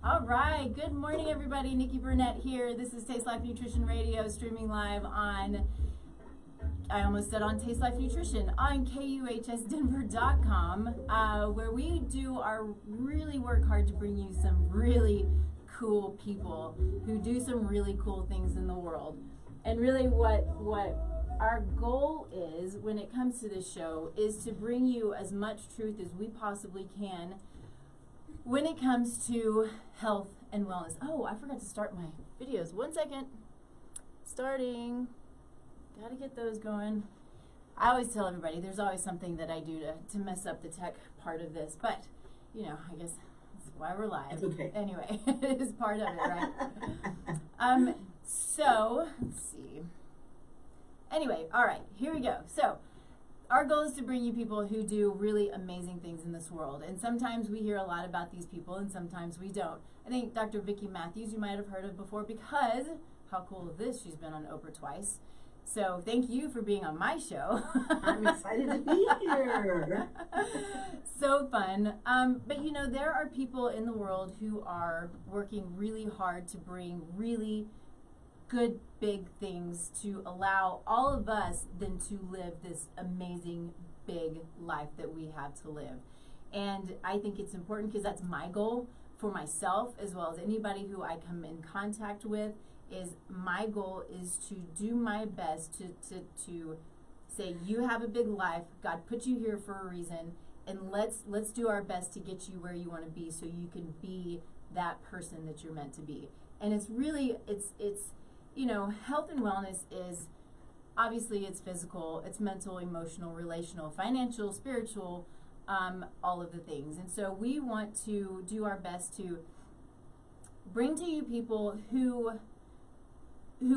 All right, good morning everybody. Nikki Burnett here. This is Taste Life Nutrition Radio, streaming live on, I almost said on Taste Life Nutrition, on KUHSdenver.com, where we do really work hard to bring you some really cool people who do some really cool things in the world. And really what our goal is when it comes to this show is to bring you as much truth as we possibly can when it comes to health and wellness. Oh, I forgot to start my videos. 1 second. Starting. Gotta get those going. I always tell everybody there's always something that I do to mess up the tech part of this, but you know, I guess that's why we're live. It's okay. Anyway, it is part of it, right? So let's see. Anyway, all right, here we go. So our goal is to bring you people who do really amazing things in this world. And sometimes we hear a lot about these people and sometimes we don't. I think Dr. Vicki Matthews you might have heard of before because, how cool is this? She's been on Oprah twice. So thank you for being on my show. I'm excited to be here. So fun. But you know, there are people in the world who are working really hard to bring really good big things to allow all of us then to live this amazing big life that we have to live. And I think it's important because that's my goal for myself as well as anybody who I come in contact with. Is my goal is to do my best to say you have a big life, God put you here for a reason, and let's do our best to get you where you want to be so you can be that person that you're meant to be. And it's really it's you know, health and wellness is obviously it's physical, it's mental, emotional, relational, financial, spiritual, all of the things. And so we want to do our best to bring to you people who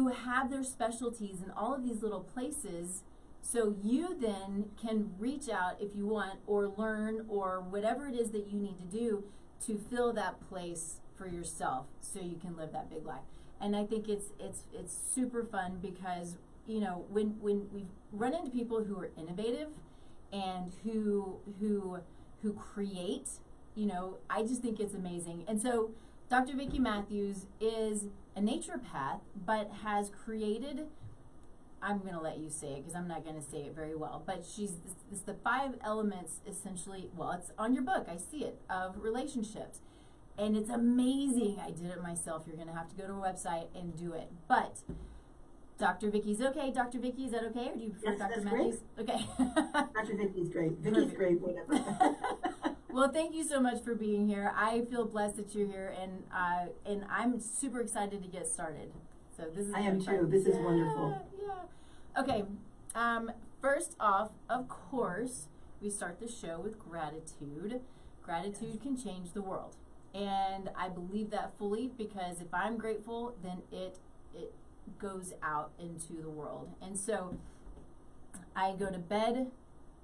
have their specialties in all of these little places, so you then can reach out if you want or learn or whatever it is that you need to do to fill that place for yourself so you can live that big life. And I think it's super fun because, you know, when we run into people who are innovative and who create, you know, I just think it's amazing. And so Dr. Vicki Matthews is a naturopath, but has created, I'm going to let you say it because I'm not going to say it very well, but it's the 5 elements essentially, well, it's on your book, I see it, of relationships. And it's amazing. I did it myself. You're going to have to go to a website and do it. But Dr. Vicki's okay. Dr. Vicki, is that okay? Or do you prefer Dr. Matthews? Great. Okay. Dr. Vicki's great. Vicki's great, whatever. Well, thank you so much for being here. I feel blessed that you're here, and I'm super excited to get started. So this is I am too. This is wonderful. Yeah. Okay. First off, of course, we start the show with gratitude. Gratitude can change the world. And I believe that fully because if I'm grateful, then it goes out into the world. And so I go to bed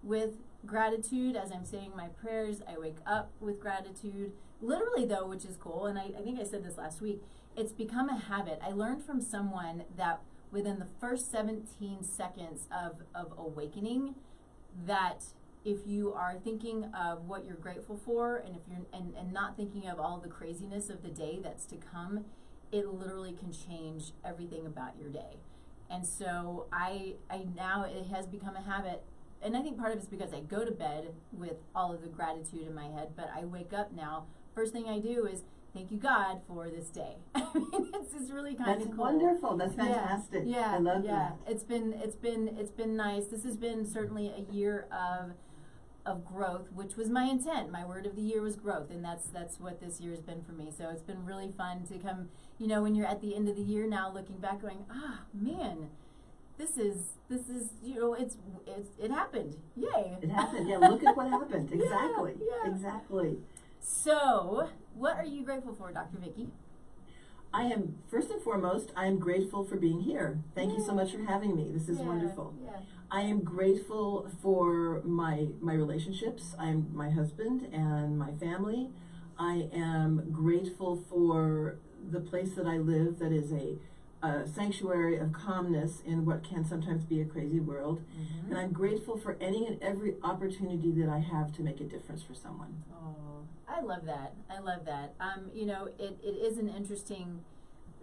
with gratitude as I'm saying my prayers. I wake up with gratitude. Literally though, which is cool, and I think I said this last week, it's become a habit. I learned from someone that within the first 17 seconds of awakening that if you are thinking of what you're grateful for and if you're and not thinking of all the craziness of the day that's to come, it literally can change everything about your day. And so I now it has become a habit, and I think part of it's because I go to bed with all of the gratitude in my head, but I wake up now, first thing I do is thank you God for this day. I mean, it's really kind of cool. That's wonderful. That's fantastic. Yeah, I love that. It's been nice. This has been certainly a year of growth, which was my intent. My word of the year was growth, and that's what this year has been for me. So it's been really fun to come, you know, when you're at the end of the year now looking back going, man, this is you know, it happened. Yay. It happened. Yeah, look at what happened. Exactly. Yeah. Exactly. So, what are you grateful for, Dr. Vicki? I am, first and foremost, I am grateful for being here. Thank you so much for having me. This is wonderful. Yeah. I am grateful for my relationships. I'm my husband and my family. I am grateful for the place that I live that is a sanctuary of calmness in what can sometimes be a crazy world. Mm-hmm. And I'm grateful for any and every opportunity that I have to make a difference for someone. Oh, I I love that. I love that. You know, it is an interesting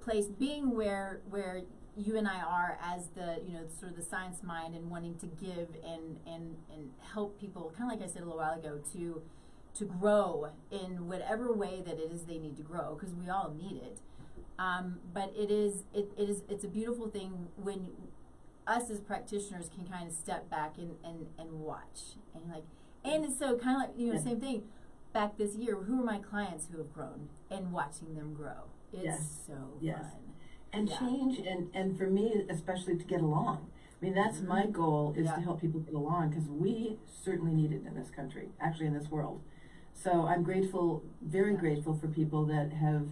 place being where you and I are as the, you know, sort of the science mind and wanting to give and help people, kind of like I said a little while ago, to grow in whatever way that it is they need to grow, because we all need it. But it's a beautiful thing when us as practitioners can kind of step back and watch and like, and it's so kind of like, you know, same thing. Back this year, who are my clients who have grown and watching them grow? It's so fun. And change, and for me, especially to get along. I mean, that's my goal, is to help people get along, because we certainly need it in this country, actually in this world. So I'm grateful, very grateful for people that have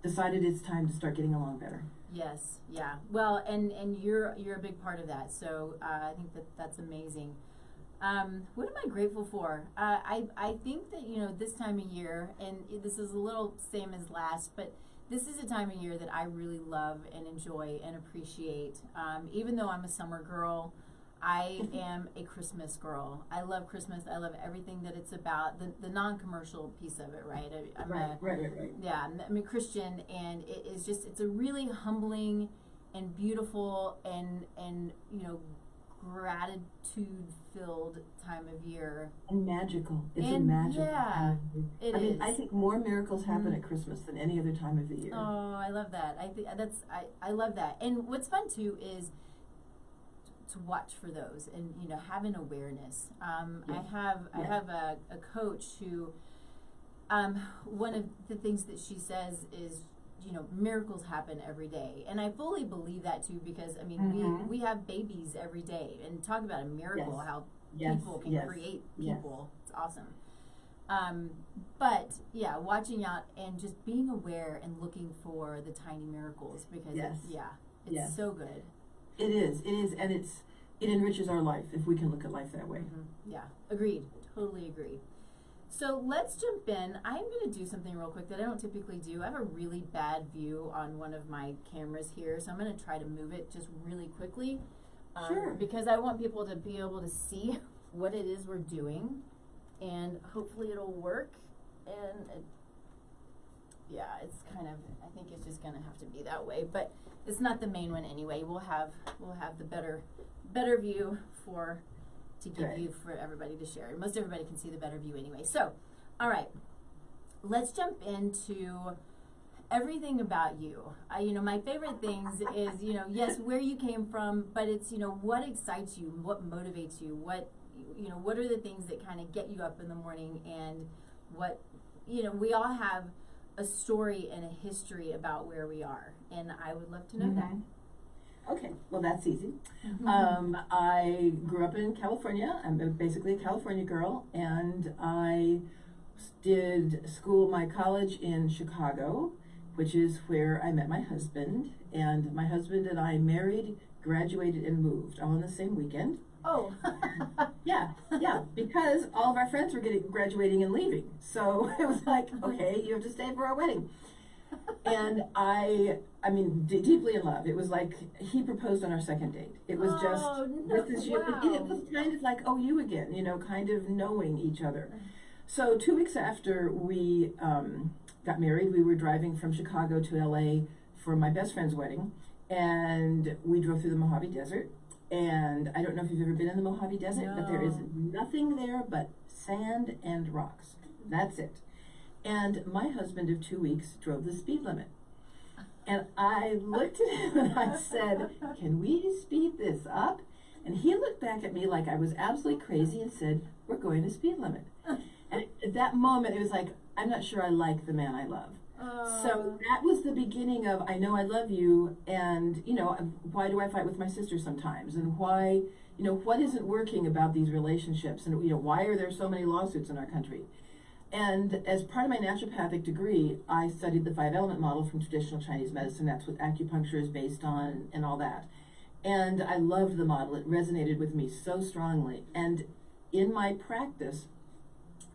decided it's time to start getting along better. Yes, yeah. Well, and you're a big part of that. So I think that's amazing. What am I grateful for? I think that, you know, this time of year, and this is a little same as last, but this is a time of year that I really love and enjoy and appreciate. Even though I'm a summer girl, I am a Christmas girl. I love Christmas. I love everything that it's about, the non-commercial piece of it, right? Right. Yeah, I'm a Christian, and it is just, it's a really humbling and beautiful and you know, gratitude-filled time of year. And magical. It's a magical time. It I is. mean, I think more miracles happen at Christmas than any other time of the year. Oh, I love that. I think I love that. And what's fun too is to watch for those and, you know, have an awareness. I have a coach who, one of the things that she says is, you know, miracles happen every day. And I fully believe that too, because I mean, we have babies every day, and talk about a miracle, how people can create people. It's awesome. But yeah, watching out and just being aware and looking for the tiny miracles, because it's so good. It is, and it enriches our life if we can look at life that way. Yeah, agreed, totally agree. So let's jump in. I'm going to do something real quick that I don't typically do. I have a really bad view on one of my cameras here, so I'm going to try to move it just really quickly. Because I want people to be able to see what it is we're doing, and hopefully it'll work. And it's kind of, I think it's just going to have to be that way, but it's not the main one anyway. We'll have the better view to give you for everybody to share. Most everybody can see the better view anyway. So, all right, let's jump into everything about you. You know, my favorite things is, you know, yes, where you came from, but it's, you know, what excites you, what motivates you, what are the things that kind of get you up in the morning, and what, you know, we all have a story and a history about where we are, and I would love to know that. Okay, well, that's easy. I grew up in California. I'm basically a California girl, and I did my college in Chicago, which is where I met my husband. And my husband and I married, graduated, and moved all in the same weekend. Oh. yeah, because all of our friends were graduating and leaving. So it was like, okay, you have to stay for our wedding. And I mean, deeply in love. It was like he proposed on our second date. It was just, it was kind of like, oh, you again, you know, kind of knowing each other. So 2 weeks after we got married, we were driving from Chicago to LA for my best friend's wedding, and we drove through the Mojave Desert. And I don't know if you've ever been in the Mojave Desert, but there is nothing there but sand and rocks. That's it. And my husband of 2 weeks drove the speed limit. And I looked at him and I said, can we speed this up? And he looked back at me like I was absolutely crazy and said, we're going to speed limit. And at that moment, it was like, I'm not sure I like the man I love. So that was the beginning of, I know I love you, and, you know, why do I fight with my sister sometimes? And why, you know, what isn't working about these relationships? And, you know, why are there so many lawsuits in our country? And as part of my naturopathic degree, I studied the 5-element model from traditional Chinese medicine. That's what acupuncture is based on and all that. And I loved the model. It resonated with me so strongly. And in my practice,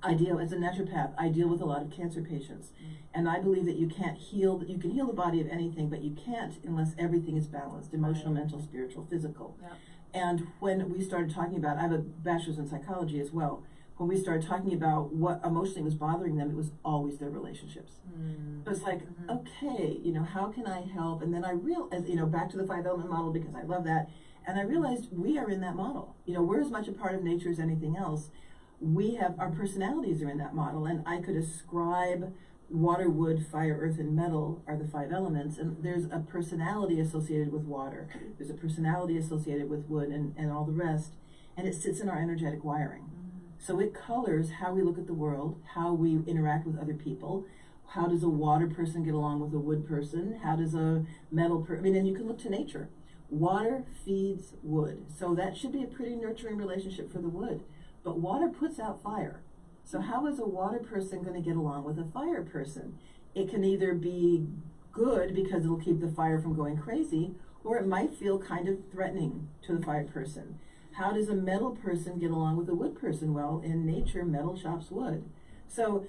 as a naturopath, I deal with a lot of cancer patients. And I believe that you can heal the body of anything, but you can't unless everything is balanced: emotional, mental, spiritual, physical. And when we started talking about, I have a bachelor's in psychology as well. when we started talking about what emotionally was bothering them, it was always their relationships. Mm. So it's like, okay, you know, how can I help? And then I realized, you know, back to the 5-element model, because I love that. And I realized we are in that model. You know, we're as much a part of nature as anything else. We have, our personalities are in that model. And I could ascribe water, wood, fire, earth, and metal are the 5 elements. And there's a personality associated with water. There's a personality associated with wood and all the rest. And it sits in our energetic wiring. So it colors how we look at the world, how we interact with other people. How does a water person get along with a wood person? How does a metal person, I mean, and you can look to nature. Water feeds wood. So that should be a pretty nurturing relationship for the wood. But water puts out fire. So how is a water person going to get along with a fire person? It can either be good because it'll keep the fire from going crazy, or it might feel kind of threatening to the fire person. How does a metal person get along with a wood person? Well, in nature, metal chops wood. So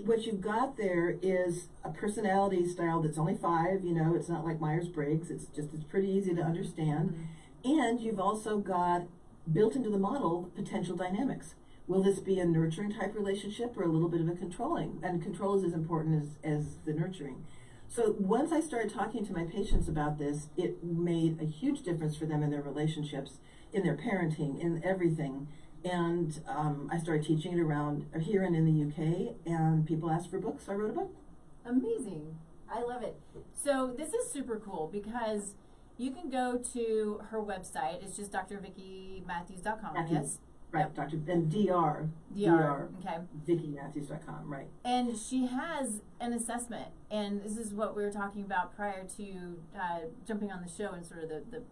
what you've got there is a personality style that's only 5, you know, it's not like Myers-Briggs, it's pretty easy to understand. And you've also got, built into the model, potential dynamics. Will this be a nurturing type relationship or a little bit of a controlling? And control is as important as the nurturing. So once I started talking to my patients about this, it made a huge difference for them in their relationships, in their parenting, in everything. And I started teaching it around here and in the UK, and people asked for books, so I wrote a book. Amazing. I love it. So this is super cool because you can go to her website. It's just drvickimatthews.com, yes? Right, Yep. Dr. and DR. Okay. VickiMatthews.com, right. And she has an assessment, and this is what we were talking about prior to jumping on the show and sort of the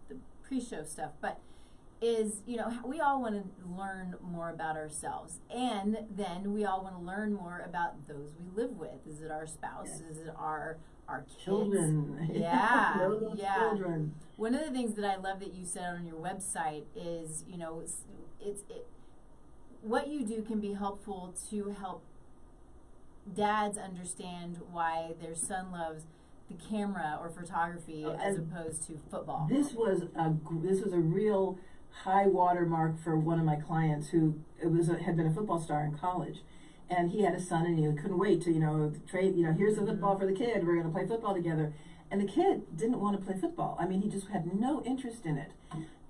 pre-show stuff, but is, you know, we all want to learn more about ourselves, and then we all want to learn more about those we live with. Is it our spouse? Yes. Is it our kids? Children. Yeah, yeah. Children. One of the things that I love that you said on your website is, you know, what you do can be helpful to help dads understand why their son loves the camera or photography as opposed to football. This was a real high water mark for one of my clients who had been a football star in college, and he had a son and he couldn't wait to trade. Here's the football for the kid. We're going to play football together. And the kid didn't want to play football. I mean, he just had no interest in it.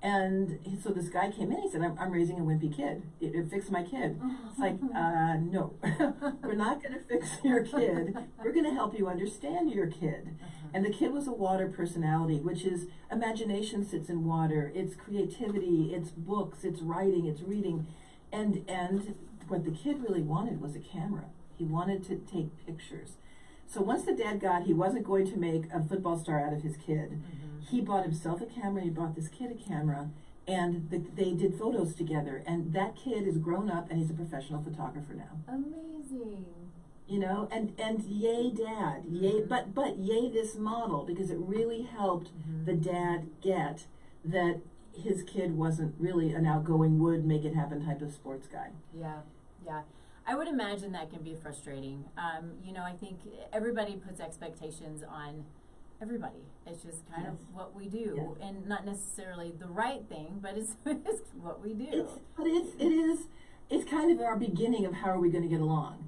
And so this guy came in, he said, I'm raising a wimpy kid. It fix my kid. It's like, no, we're not going to fix your kid. We're going to help you understand your kid. And the kid was a water personality, which is imagination sits in water. It's creativity, it's books, it's writing, it's reading. And what the kid really wanted was a camera. He wanted to take pictures. So once the dad he wasn't going to make a football star out of his kid. He bought himself a camera, he bought this kid a camera, and they did photos together. And that kid is grown up and he's a professional photographer now. Amazing. And yay dad, yay, but yay this model, because it really helped the dad get that his kid wasn't really an outgoing would make it happen type of sports guy. Yeah, yeah. I would imagine that can be frustrating. I think everybody puts expectations on everybody. It's just kind of what we do, and not necessarily the right thing, but it's what we do. It's kind of our beginning of how are we going to get along.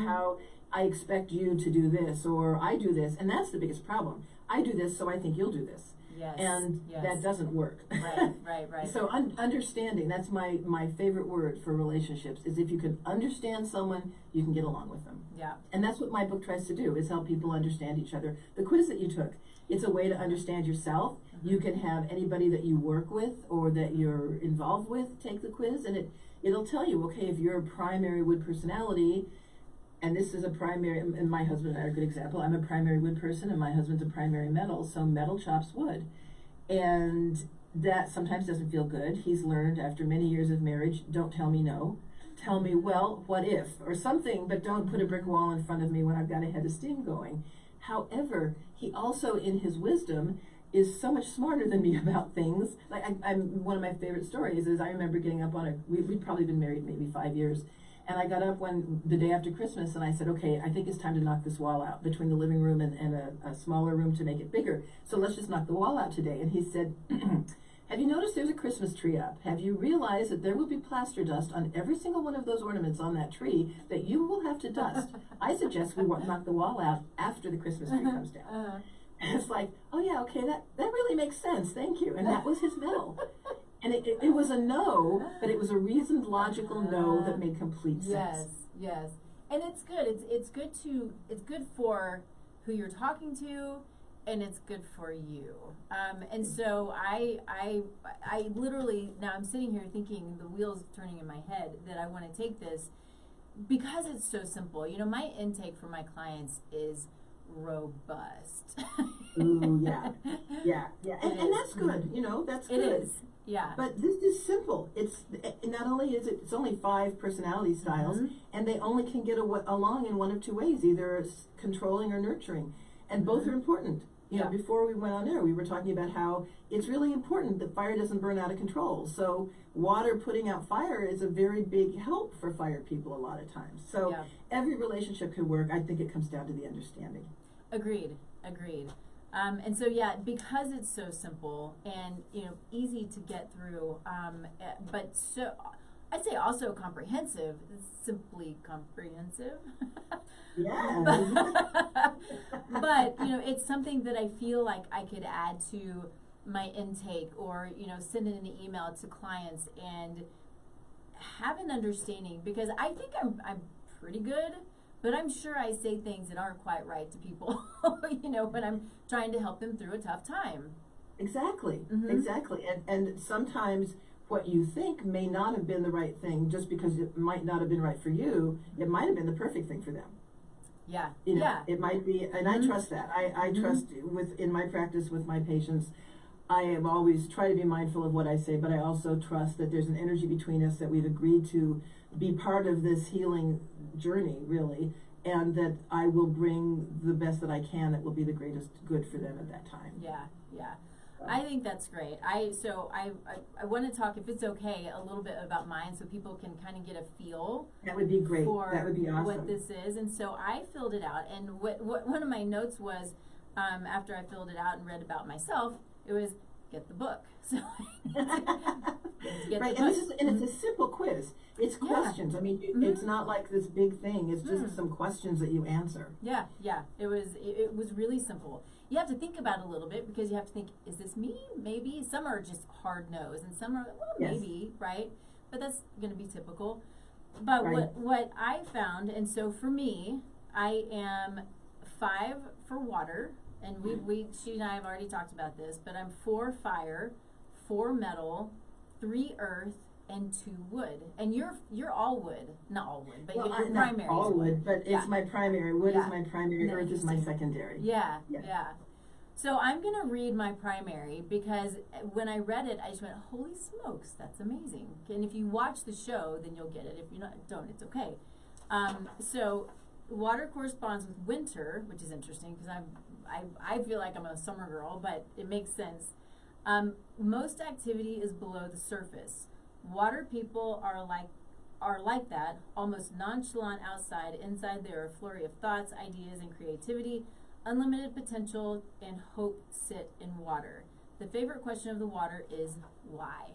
How I expect you to do this, or I do this, and that's the biggest problem. I do this, so I think you'll do this. Yes. And that doesn't work. Right. So understanding, that's my favorite word for relationships, is if you can understand someone, you can get along with them. Yeah. And that's what my book tries to do, is help people understand each other. The quiz that you took, it's a way to understand yourself. You can have anybody that you work with or that you're involved with take the quiz, and it'll tell you, okay, if you're a primary wood personality, and this is a primary, and my husband and I are a good example. I'm a primary wood person and my husband's a primary metal, so metal chops wood. And that sometimes doesn't feel good. He's learned after many years of marriage, don't tell me no. Tell me, well, what if? Or something, but don't put a brick wall in front of me when I've got a head of steam going. However, he also, in his wisdom, is so much smarter than me about things. Like I'm one of my favorite stories is I remember getting up on we'd probably been married maybe 5 years. And I got up the day after Christmas, and I said, okay, I think it's time to knock this wall out between the living room and a smaller room to make it bigger. So let's just knock the wall out today. And he said, Have you noticed there's a Christmas tree up? Have you realized that there will be plaster dust on every single one of those ornaments on that tree that you will have to dust? I suggest we knock the wall out after the Christmas tree comes down. And it's like, oh yeah, okay, that really makes sense. Thank you. And that was his no. And it was a no, but it was a reasoned, logical no that made complete sense. Yes, yes. And it's good. It's good for who you're talking to, and it's good for you. And so I literally, now I'm sitting here thinking, the wheels turning in my head, that I want to take this because it's so simple. You know, my intake for my clients is robust. Ooh, yeah. And that's good. You know, that's good. It is. Yeah. But this is simple. It's not only is it's only 5 personality styles, and they only can get along in one of 2 ways, either controlling or nurturing, and both are important. You know, before we went on air, we were talking about how it's really important that fire doesn't burn out of control. So water putting out fire is a very big help for fire people a lot of times. So every relationship could work. I think it comes down to the understanding. Agreed. And so, because it's so simple and, you know, easy to get through, but so, I'd say also comprehensive, simply comprehensive. Yeah. But, you know, it's something that I feel like I could add to my intake, or, you know, send in an email to clients and have an understanding, because I think I'm pretty good. But I'm sure I say things that aren't quite right to people, you know, when I'm trying to help them through a tough time. Exactly. And sometimes what you think may not have been the right thing, just because it might not have been right for you, it might have been the perfect thing for them. Yeah. You know, it might be, and I trust that. I trust in my practice with my patients, I am always try to be mindful of what I say, but I also trust that there's an energy between us, that we've agreed to be part of this healing journey, really, and that I will bring the best that I can that will be the greatest good for them at that time. Yeah. I think that's great. I want to talk, if it's okay, a little bit about mine, so people can kind of get a feel. That would be great. For that would be awesome. What this is. And so I filled it out, and what one of my notes was, after I filled it out and read about myself, it was, get the book. So right, and it's a simple quiz. It's questions. I mean, it's not like this big thing. It's just some questions that you answer. Yeah. It was really simple. You have to think about it a little bit, because you have to think, is this me? Maybe. Some are just hard no, and some are, well, maybe, right? But that's going to be typical. But what I found, and so for me, I am 5 for water, and she and I have already talked about this, but I'm 4 fire, 4 metal, 3 earth, and 2 wood. And you're all wood. Not all wood, but your primary. All wood, but it's my primary. Wood is my primary, earth is my secondary. Yeah. So I'm going to read my primary, because when I read it, I just went, holy smokes, that's amazing. And if you watch the show, then you'll get it. If you don't, it's okay. So water corresponds with winter, which is interesting, because I feel like I'm a summer girl, but it makes sense. Most activity is below the surface. Water people are like that, almost nonchalant outside. Inside, there are a flurry of thoughts, ideas, and creativity. Unlimited potential and hope sit in water. The favorite question of the water is why.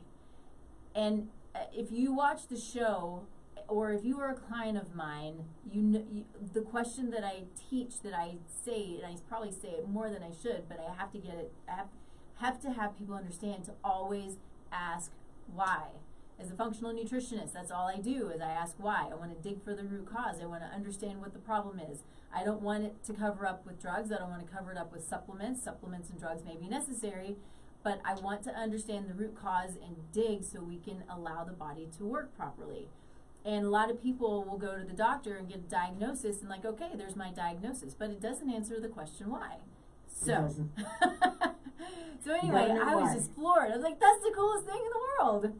And if you watch the show, or if you are a client of mine, the question that I teach, that I say, and I probably say it more than I should, but I have to get it. I have to have people understand to always ask why. As a functional nutritionist, that's all I do, is I ask why. I want to dig for the root cause. I want to understand what the problem is. I don't want it to cover up with drugs. I don't want to cover it up with supplements. Supplements and drugs may be necessary, but I want to understand the root cause and dig so we can allow the body to work properly. And a lot of people will go to the doctor and get a diagnosis and like, okay, there's my diagnosis, but it doesn't answer the question why. So, so anyway, I was just floored. I was like, that's the coolest thing in the world.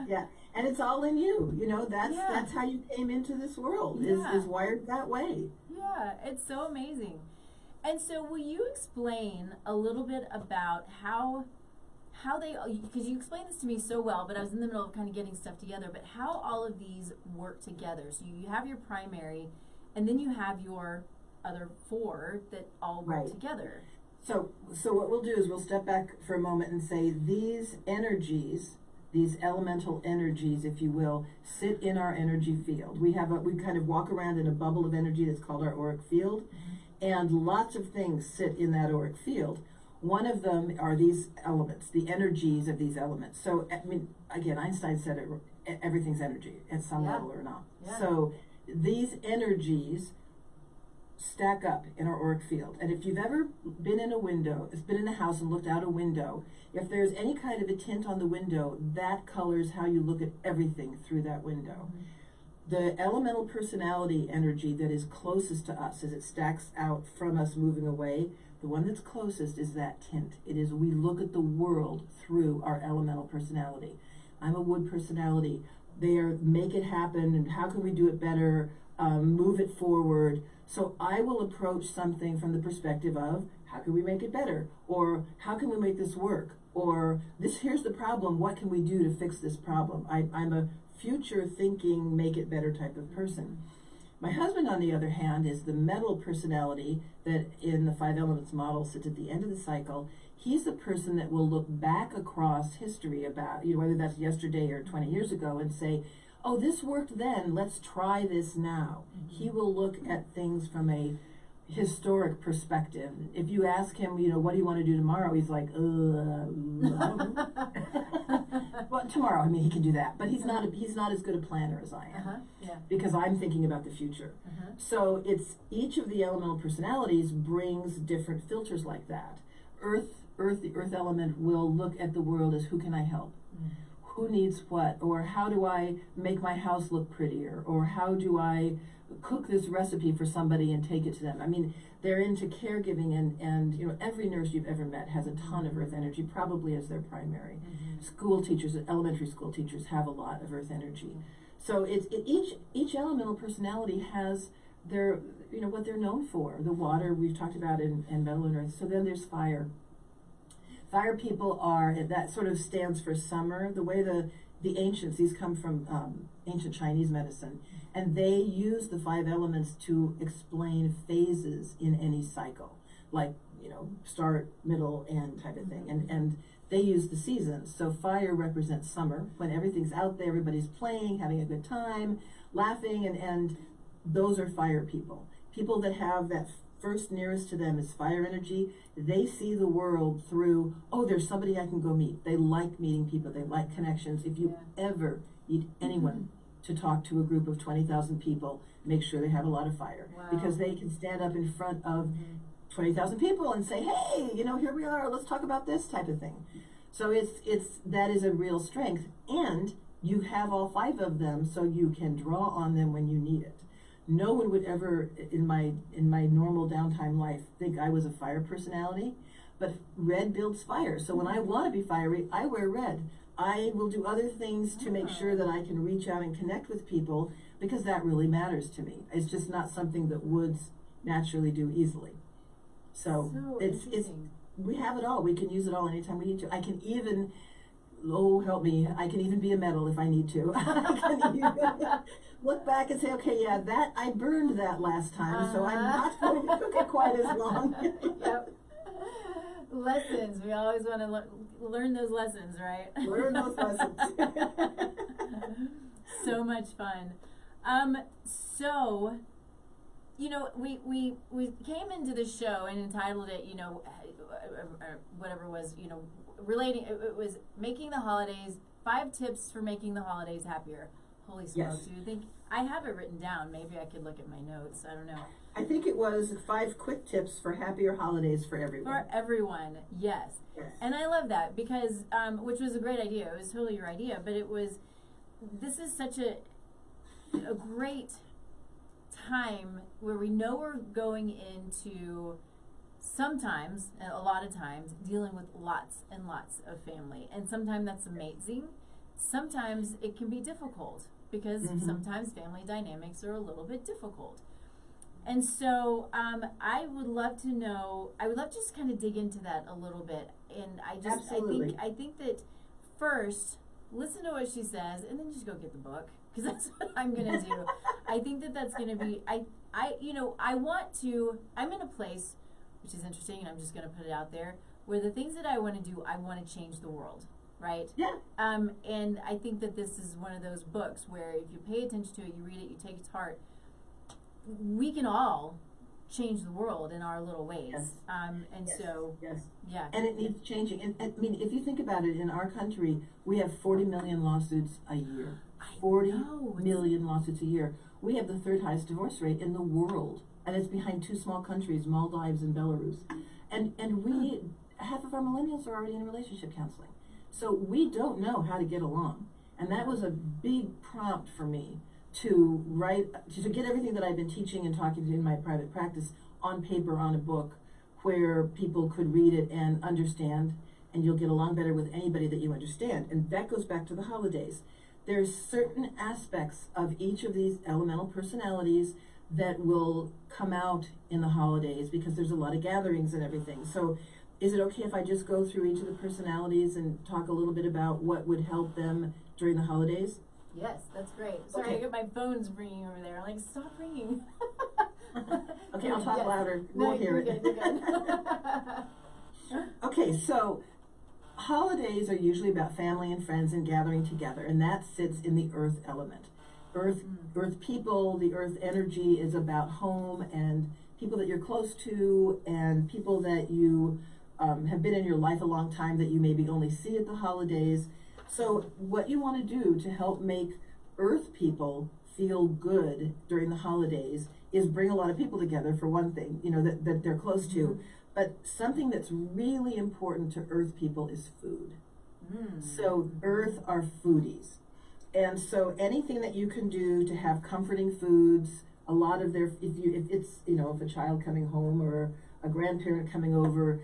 Yeah. And it's all in you. You know, that's how you came into this world, is wired that way. Yeah, it's so amazing. And so will you explain a little bit about how they, because you explained this to me so well, but I was in the middle of kind of getting stuff together, but how all of these work together. So you have your primary, and then you have your other 4 that all work together. So what we'll do is we'll step back for a moment and say these energies, these elemental energies, if you will, sit in our energy field. We kind of walk around in a bubble of energy that's called our auric field, and lots of things sit in that auric field. One of them are these elements, the energies of these elements. So, I mean, again, Einstein said everything's energy at some level or not. Yeah. So these energies stack up in our auric field. And if you've ever been in a house and looked out a window, if there's any kind of a tint on the window, that colors how you look at everything through that window. The elemental personality energy that is closest to us as it stacks out from us moving away, the one that's closest is that tint. It is, we look at the world through our elemental personality. I'm a wood personality. They are make it happen, and how can we do it better, move it forward. So I will approach something from the perspective of, how can we make it better? Or how can we make this work? Or here's the problem, what can we do to fix this problem? I'm a future thinking, make it better type of person. My husband, on the other hand, is the metal personality that in the 5 elements model sits at the end of the cycle. He's the person that will look back across history about, whether that's yesterday or 20 years ago, and say, oh, this worked then, let's try this now. He will look at things from a historic perspective. If you ask him, what do you want to do tomorrow? He's like, well, tomorrow, I mean, he can do that, but he's not as good a planner as I am, because I'm thinking about the future. So it's each of the elemental personalities brings different filters like that. The earth element will look at the world as, who can I help? Who needs what? Or how do I make my house look prettier? Or how do I cook this recipe for somebody and take it to them? I mean, they're into caregiving, and every nurse you've ever met has a ton of earth energy, probably as their primary. School teachers, elementary school teachers have a lot of earth energy. So each elemental personality has their, what they're known for. The water we've talked about in metal and earth. So then there's fire. Fire people that sort of stands for summer. The way the ancients, these come from ancient Chinese medicine, and they use the 5 elements to explain phases in any cycle, like, start, middle, end type of thing. And they use the seasons. So fire represents summer, when everything's out there, everybody's playing, having a good time, laughing, and those are fire people. People that have that first nearest to them is fire energy. They see the world through, oh, there's somebody I can go meet. They like meeting people. They like connections. If you ever need anyone to talk to a group of 20,000 people, make sure they have a lot of fire. Because they can stand up in front of 20,000 people and say, hey, here we are, let's talk about this type of thing. So that is a real strength. And you have all 5 of them, so you can draw on them when you need it. No one would ever, in my normal downtime life, think I was a fire personality, but red builds fire. So when I want to be fiery, I wear red. I will do other things to make sure that I can reach out and connect with people, because that really matters to me. It's just not something that woods naturally do easily. So we have it all. We can use it all anytime we need to. I can even, oh, help me, I can even be a metal if I need to. I can even look back and say, okay, yeah, that I burned that last time, so I'm not going to cook it quite as long. Lessons. We always want to learn those lessons, right? Learn those lessons. So much fun. So, we came into the show and entitled it, whatever was, relating, it was making the holidays, 5 tips for making the holidays happier. Holy smokes, do you think, I have it written down, maybe I could look at my notes, I don't know. I think it was 5 quick tips for happier holidays for everyone. For everyone, yes. And I love that because, which was a great idea, it was totally your idea, but this is such a great time where we know we're going into, sometimes, a lot of times, dealing with lots and lots of family. And sometimes that's amazing. Sometimes it can be difficult because sometimes family dynamics are a little bit difficult. And so I would love to just kind of dig into that a little bit. And I think that first, listen to what she says and then just go get the book, because that's what I'm going to do. I think that's going to be, I'm in a place, which is interesting, and I'm just going to put it out there, where the things that I want to do, I want to change the world, right? Yeah. And I think that this is one of those books where if you pay attention to it, you read it, you take it to heart, we can all change the world in our little ways. Yes. Yes. Yeah. And it needs changing. And I mean, if you think about it, in our country, we have 40 million lawsuits a year. 40 million lawsuits a year. We have the third highest divorce rate in the world. And it's behind two small countries, Maldives and Belarus. And we, half of our millennials are already in relationship counseling. So we don't know how to get along. And that was a big prompt for me to write, to get everything that I've been teaching and talking to in my private practice on paper, on a book, where people could read it and understand, and you'll get along better with anybody that you understand. And that goes back to the holidays. There's certain aspects of each of these elemental personalities that will come out in the holidays because there's a lot of gatherings and everything. So is it okay if I just go through each of the personalities and talk a little bit about what would help them during the holidays? Yes, that's great. Sorry, I get my phone's ringing over there. I'm like, stop ringing. Okay, I'll talk louder. We'll hear it. You're good. Okay, so holidays are usually about family and friends and gathering together, and that sits in the earth element. Earth people, the earth energy is about home and people that you're close to and people that you have been in your life a long time that you maybe only see at the holidays. So what you want to do to help make earth people feel good during the holidays is bring a lot of people together, for one thing, you know, that they're close to. But something that's really important to earth people is food. So earth are foodies. And so anything that you can do to have comforting foods, a lot of their, if it's, you know, if a child coming home or a grandparent coming over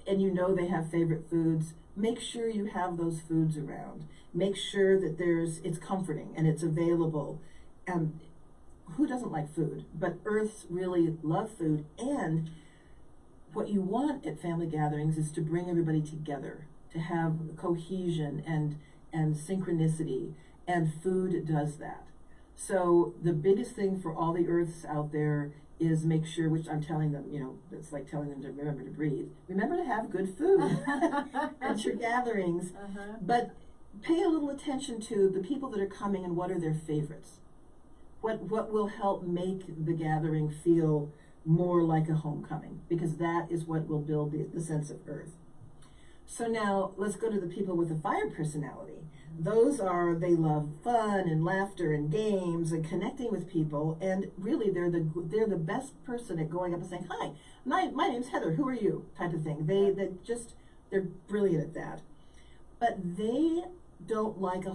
and you know they have favorite foods, make sure you have those foods around. Make sure that it's comforting and it's available. Who doesn't like food? But earths really love food. And what you want at family gatherings is to bring everybody together, to have cohesion and synchronicity. And food does that. So the biggest thing for all the earths out there is make sure, which I'm telling them, you know, it's like telling them to remember to breathe. Remember to have good food at your gatherings. But pay a little attention to the people that are coming and what are their favorites. What will help make the gathering feel more like a homecoming, because that is what will build the sense of earth. So now let's go to the people with a fire personality. Those they love fun and laughter and games and connecting with people, and really they're the best person at going up and saying, "Hi, my name's Heather, who are you?" type of thing. They're brilliant at that. But they don't like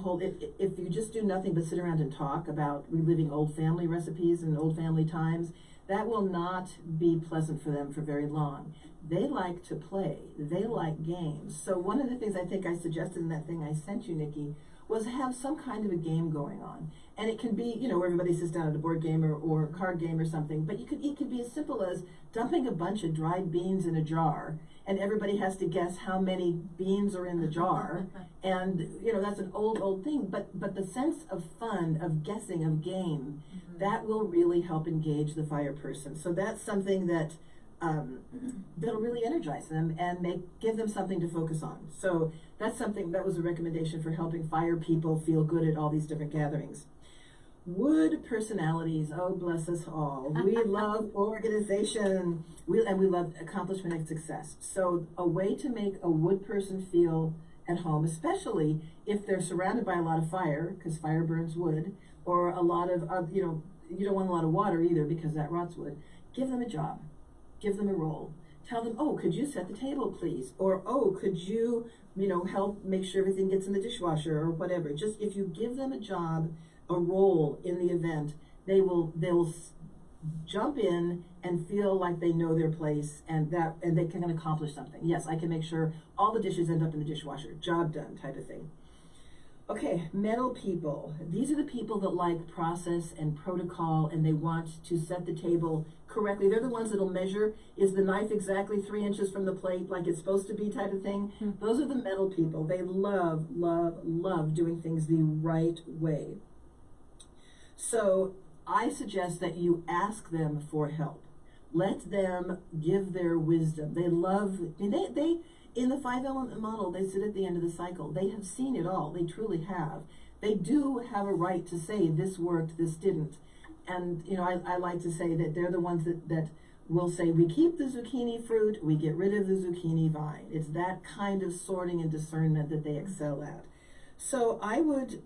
if you just do nothing but sit around and talk about reliving old family recipes and old family times, that will not be pleasant for them for very long. They like to play. They like games. So one of the things I think I suggested in that thing I sent you, Nikki, was have some kind of a game going on. And it can be, you know, where everybody sits down at a board game or a card game or something, but it could be as simple as dumping a bunch of dried beans in a jar, and everybody has to guess how many beans are in the jar. And, you know, that's an old thing, but the sense of fun, of guessing, of game, that will really help engage the fire person. So that's something that that'll really energize them and give them something to focus on. So that's something that was a recommendation for helping fire people feel good at all these different gatherings. Wood personalities, oh bless us all. We love organization. We love accomplishment and success. So a way to make a wood person feel at home, especially if they're surrounded by a lot of fire, because fire burns wood, or a lot of, you know, you don't want a lot of water either because that rots wood. Give them a job. Give them a role. Tell them, oh, could you set the table, please? Or, oh, could you, help make sure everything gets in the dishwasher or whatever. Just if you give them a job, a role in the event, they'll jump in and feel like they know their place and they can accomplish something. Yes, I can make sure all the dishes end up in the dishwasher. Job done type of thing. Okay, metal people. These are the people that like process and protocol, and they want to set the table correctly. They're the ones that'll measure, is the knife exactly 3 inches from the plate like it's supposed to be type of thing. Those are the metal people. They love, love, love doing things the right way. So I suggest that you ask them for help. Let them give their wisdom. They love, they in the 5-element model, they sit at the end of the cycle. They have seen it all. They truly have. They do have a right to say this worked, this didn't. And, you know, I like to say that they're the ones that will say, we keep the zucchini fruit, we get rid of the zucchini vine. It's that kind of sorting and discernment that they excel at. So I would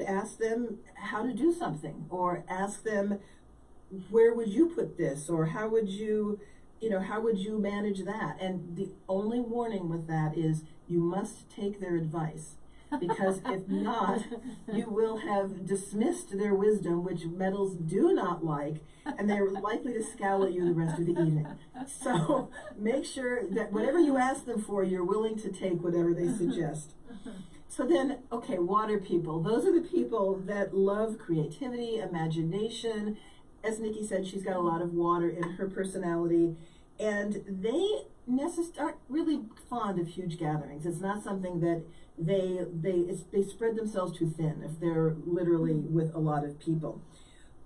ask them how to do something, or ask them, where would you put this, or how would you manage that? And the only warning with that is you must take their advice, because if not, you will have dismissed their wisdom, which metals do not like, and they're likely to scowl at you the rest of the evening. So make sure that whatever you ask them for, you're willing to take whatever they suggest. So then, okay, water people. Those are the people that love creativity, imagination. As Nikki said, she's got a lot of water in her personality, and they aren't really fond of huge gatherings. It's not something that they spread themselves too thin if they're literally with a lot of people.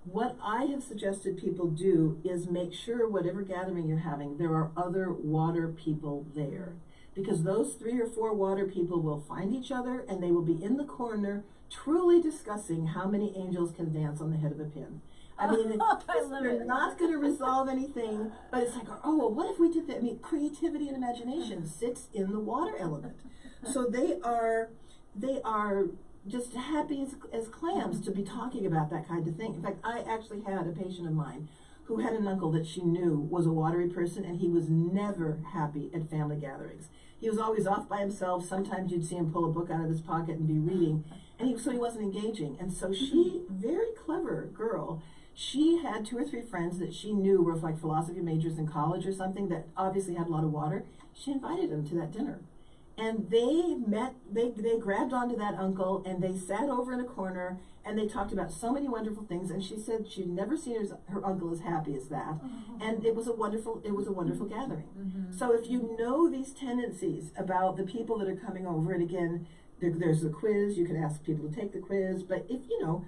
What I have suggested people do is make sure whatever gathering you're having, there are other water people there. Because those 3 or 4 water people will find each other, and they will be in the corner truly discussing how many angels can dance on the head of a pin. I mean, they're not going to resolve anything, but it's like, oh, well, what if we did that? I mean, creativity and imagination sits in the water element. So they are just happy as clams to be talking about that kind of thing. In fact, I actually had a patient of mine who had an uncle that she knew was a watery person, and he was never happy at family gatherings. He was always off by himself. Sometimes you'd see him pull a book out of his pocket and be reading, and so he wasn't engaging. And so she, very clever girl, she had 2 or 3 friends that she knew were like philosophy majors in college or something that obviously had a lot of water. She invited them to that dinner. And they grabbed onto that uncle, and they sat over in a corner, and they talked about so many wonderful things. And she said she'd never seen her uncle as happy as that. And it was a wonderful gathering. So if you know these tendencies about the people that are coming over, and again, there's a quiz, you can ask people to take the quiz, but if you know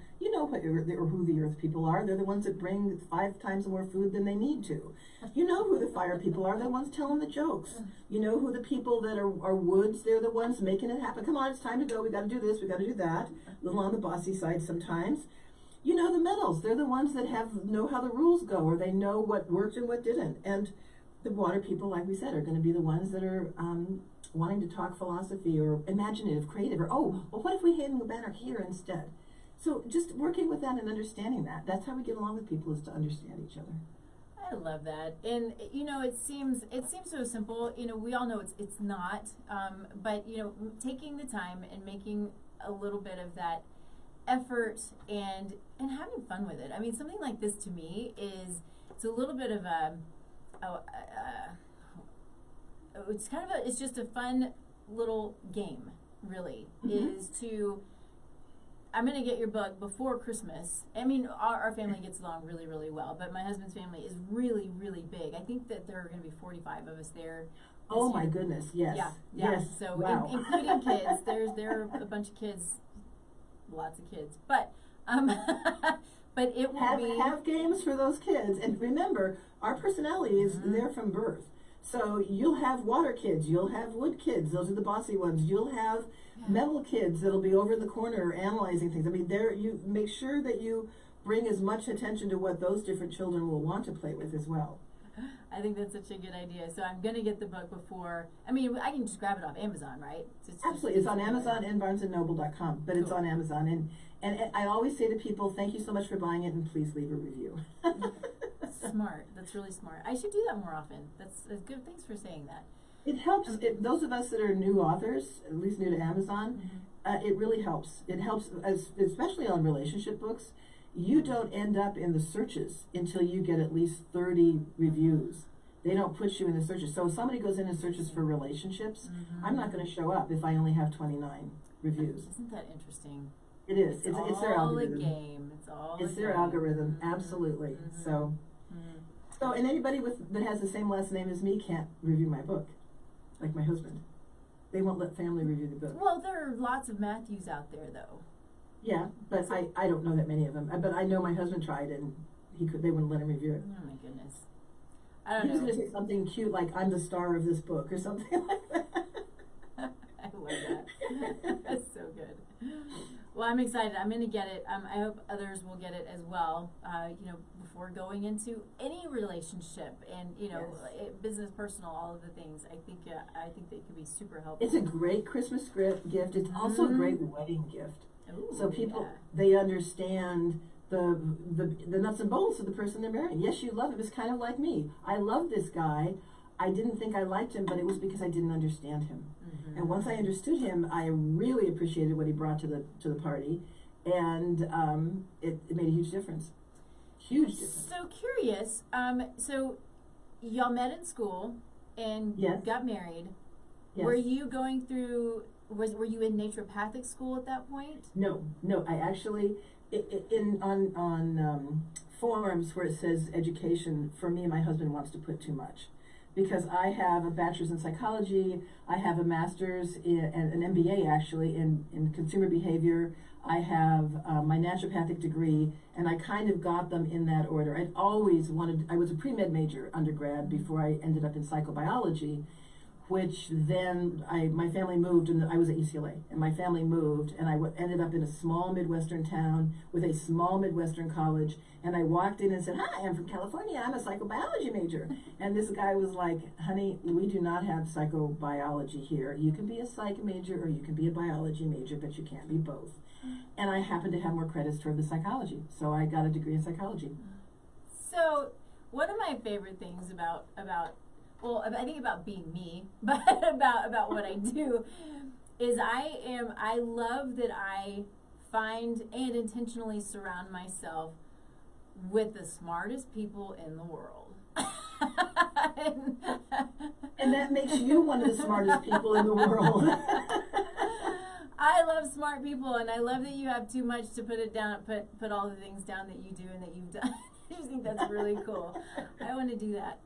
what or who the earth people are, they're the ones that bring 5 times more food than they need to. You know who the fire people are, they're the ones telling the jokes. You know who the people that are woods, they're the ones making it happen. Come on, it's time to go, we got to do this, we got to do that. A little on the bossy side sometimes. You know the metals, they're the ones that know how the rules go, or they know what worked and what didn't. And the water people, like we said, are going to be the ones that are wanting to talk philosophy or imaginative, creative, or, oh, well, what if we hang a banner here instead? So just working with that and understanding that. That's how we get along with people, is to understand each other. I love that. And, you know, it seems so simple. You know, we all know it's not. But, you know, taking the time and making a little bit of that effort and having fun with it. I mean, something like this to me it's a little bit of it's just a fun little game, really, is to, I'm going to get your book before Christmas. I mean, our family gets along really, really well, but my husband's family is really, really big. I think that there are going to be 45 of us there. Oh my goodness, yes. Yeah. Yes. So wow. including kids, there are a bunch of kids, lots of kids, but but it will have games for those kids. And remember, our personality is there from birth. So you'll have water kids, you'll have wood kids, those are the bossy ones. You'll have metal kids that'll be over in the corner analyzing things. I mean, you make sure that you bring as much attention to what those different children will want to play with as well. I think that's such a good idea. So I'm going to get the book before, I mean, I can just grab it off Amazon, right? Absolutely. It's on Amazon and barnesandnoble.com, but it's on Amazon. And I always say to people, thank you so much for buying it, and please leave a review. Smart. That's really smart. I should do that more often. That's good. Thanks for saying that. It helps. Those of us that are new authors, at least new to Amazon, it really helps. It helps, especially on relationship books. You don't end up in the searches until you get at least 30 reviews. They don't put you in the searches. So if somebody goes in and searches for relationships, I'm not going to show up if I only have 29 reviews. Isn't that interesting? It is. It's their algorithm. It's all a game. It's their algorithm. Absolutely. So, and anybody that has the same last name as me can't review my book, like my husband. They won't let family review the book. Well, there are lots of Matthews out there, though. Yeah, but I don't know that many of them. But I know my husband tried, and they wouldn't let him review it. Oh my goodness. I don't He was know. going to say something cute like, I'm the star of this book or something like that. I love that. That's so good. Well, I'm excited. I'm going to get it. I hope others will get it as well. Before going into any relationship and Yes. business, personal, all of the things. I think they could be super helpful. It's a great Christmas gift. It's also a great wedding gift. Ooh, So people, they understand the nuts and bolts of the person they're marrying. Yes, you love him. It's kind of like me. I love this guy. I didn't think I liked him, but it was because I didn't understand him. Mm-hmm. And once I understood him, I really appreciated what he brought to the party, and it made a huge difference. Huge difference. So curious. So y'all met in school and Yes. got married. Yes. Were you going through? Were you in naturopathic school at that point? No. I actually on forums where it says education. For me, my husband wants to put too much. Because I have a bachelor's in psychology, I have a master's and an MBA actually in consumer behavior. I have my naturopathic degree, and I kind of got them in that order. I'd always wanted, I was a pre-med major undergrad before I ended up in psychobiology, which then my family moved, and I was at UCLA, and my family moved, and I ended up in a small Midwestern town with a small Midwestern college, and I walked in and said, hi, I'm from California, I'm a psychobiology major. And this guy was like, honey, we do not have psychobiology here. You can be a psych major or you can be a biology major, but you can't be both. And I happened to have more credits toward the psychology, so I got a degree in psychology. So one of my favorite things about I think about being me, but about what I do is I love that I find and intentionally surround myself with the smartest people in the world. And that makes you one of the smartest people in the world. I love smart people, and I love that you have too much to put it down, put all the things down that you do and that you've done. I just think that's really cool. I want to do that.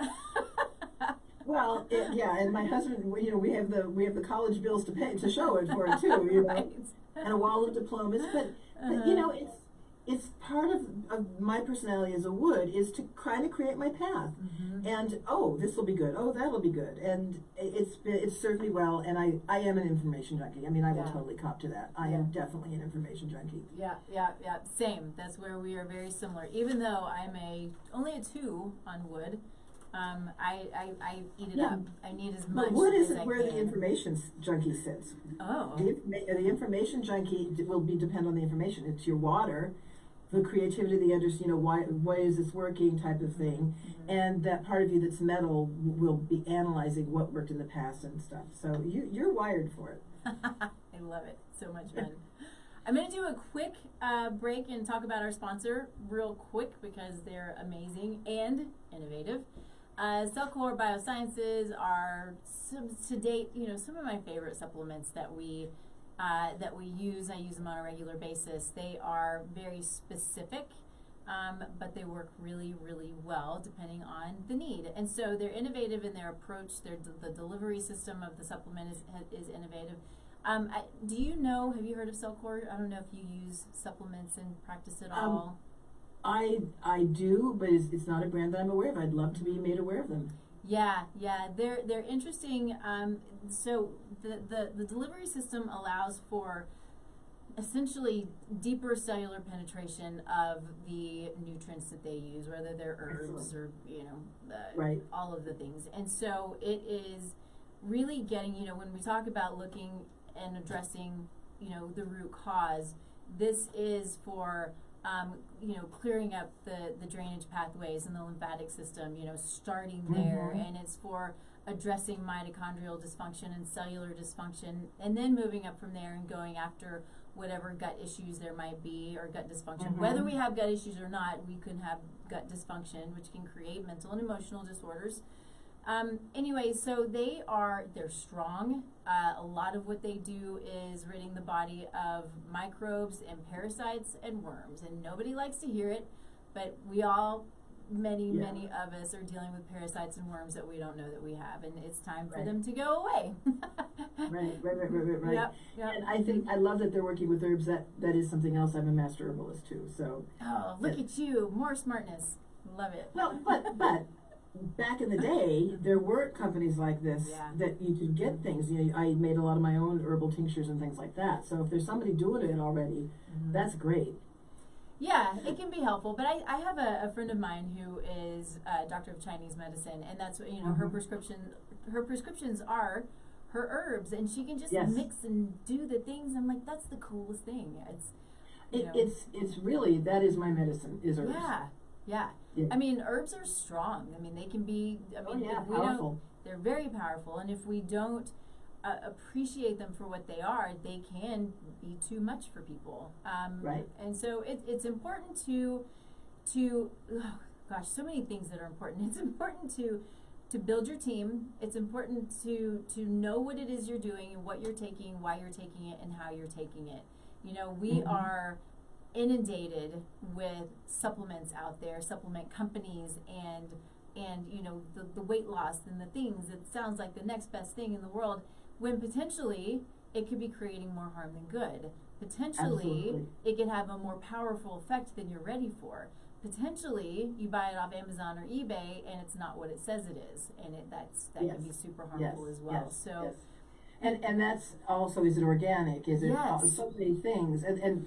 Well, yeah, and my husband, we have the college bills to pay to show it for it too, Right. and a wall of diplomas. But it's part of my personality as a wood is to kind of create my path. Mm-hmm. And this will be good. Oh, that'll be good. And it's served me well. And I am an information junkie. I mean, I will totally cop to that. I am definitely an information junkie. Yeah. Same. That's where we are very similar. Even though I'm only a 2 on wood. I eat it up. I need as much. But wood as isn't I where can. the information junkie sits. Oh. The information junkie will depend on the information. It's your water, the creativity, why is this working type of thing, and that part of you that's metal will be analyzing what worked in the past and stuff. So you're wired for it. I love it. So much fun. I'm going to do a quick break and talk about our sponsor real quick because they're amazing and innovative. Cellcore Biosciences are to date, some of my favorite supplements that we use. I use them on a regular basis. They are very specific, but they work really, really well depending on the need. And so they're innovative in their approach. The delivery system of the supplement is innovative. Have you heard of Cellcore? I don't know if you use supplements and practice at all. I do, but it's not a brand that I'm aware of. I'd love to be made aware of them. Yeah, they're interesting. So the delivery system allows for essentially deeper cellular penetration of the nutrients that they use, whether they're herbs or right. all of the things. And so it is really getting, when we talk about looking and addressing, the root cause, this is for clearing up the drainage pathways and the lymphatic system, starting there, and it's for addressing mitochondrial dysfunction and cellular dysfunction, and then moving up from there and going after whatever gut issues there might be or gut dysfunction. Whether we have gut issues or not, we can have gut dysfunction, which can create mental and emotional disorders. Anyway, so they're strong. A lot of what they do is ridding the body of microbes and parasites and worms, and nobody likes to hear it, but many of us are dealing with parasites and worms that we don't know that we have, and it's time for them to go away. Right. Yep. And I love that they're working with herbs. That is something else. I'm a master herbalist too. So. Oh, look at you! More smartness. Love it. Well, but back in the day, there weren't companies like this that you could get things. You know, I made a lot of my own herbal tinctures and things like that. So if there's somebody doing it already, that's great. Yeah, it can be helpful. But I have a friend of mine who is a doctor of Chinese medicine, and that's what, you know, her prescriptions are her herbs, and she can just mix and do the things. I'm like, that's the coolest thing. It's really, that is my medicine, is herbs. Yeah. I mean, herbs are strong. I mean, they can be, powerful. They're very powerful, and if we don't appreciate them for what they are, they can be too much for people. Right. And so it's important to so many things that are important. It's important to build your team. It's important to know what it is you're doing and what you're taking, why you're taking it, and how you're taking it. You know, we are inundated with supplements out there, supplement companies, and you know, the weight loss and the things. It sounds like the next best thing in the world, when potentially it could be creating more harm than good. Potentially it could have a more powerful effect than you're ready for. Potentially you buy it off Amazon or eBay and it's not what it says it is, and that can be super harmful as well. And that's also, is it organic? Is it so many things? And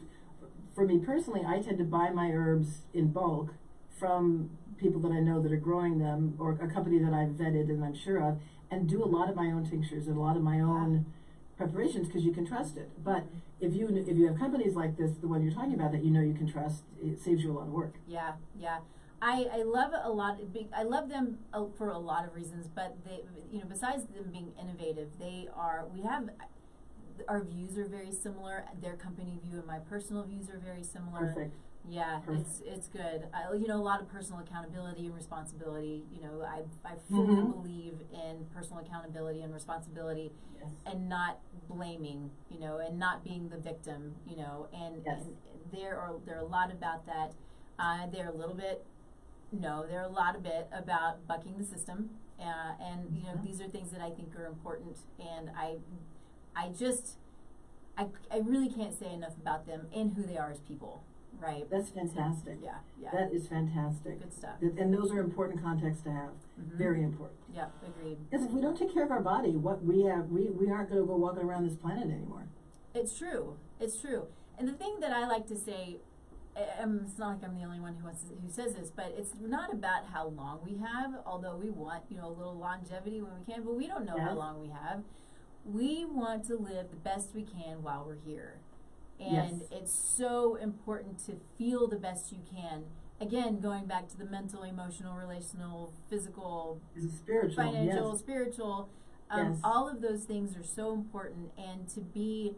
for me personally, I tend to buy my herbs in bulk from people that I know that are growing them, or a company that I've vetted and I'm sure of, and do a lot of my own tinctures and a lot of my own preparations, because you can trust it. But if you have companies like this, the one you're talking about, that you know you can trust, it saves you a lot of work. Yeah. I love a lot. I love them for a lot of reasons, but they, you know, besides them being innovative, our views are very similar. Their company view and my personal views are very similar. Perfect. Yeah, it's good. You know, a lot of personal accountability and responsibility. You know, I fully believe in personal accountability and responsibility, and not blaming. You know, and not being the victim. You know, and there are a lot about that. They're a lot of bit about bucking the system. And you know, these are things that I think are important, and I really can't say enough about them and who they are as people. Right. That's fantastic. Yeah. That is fantastic. Good stuff. And those are important contexts to have. Very important. Yeah, agreed. Because if we don't take care of our body, what we aren't going to go walking around this planet anymore. It's true. And the thing that I like to say, it's not like I'm the only one who says this, but it's not about how long we have, although we want, you know, a little longevity when we can, but we don't know how long we have. We want to live the best we can while we're here. And it's so important to feel the best you can. Again, going back to the mental, emotional, relational, physical, spiritual, financial, spiritual, all of those things are so important, and to be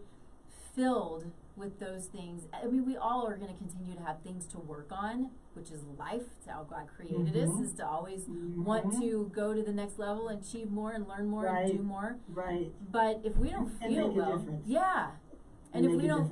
filled with those things. I mean, we all are going to continue to have things to work on, which is life. It's how God created us, is to always want to go to the next level and achieve more and learn more and do more. Right. But if we don't feel well, and if we don't,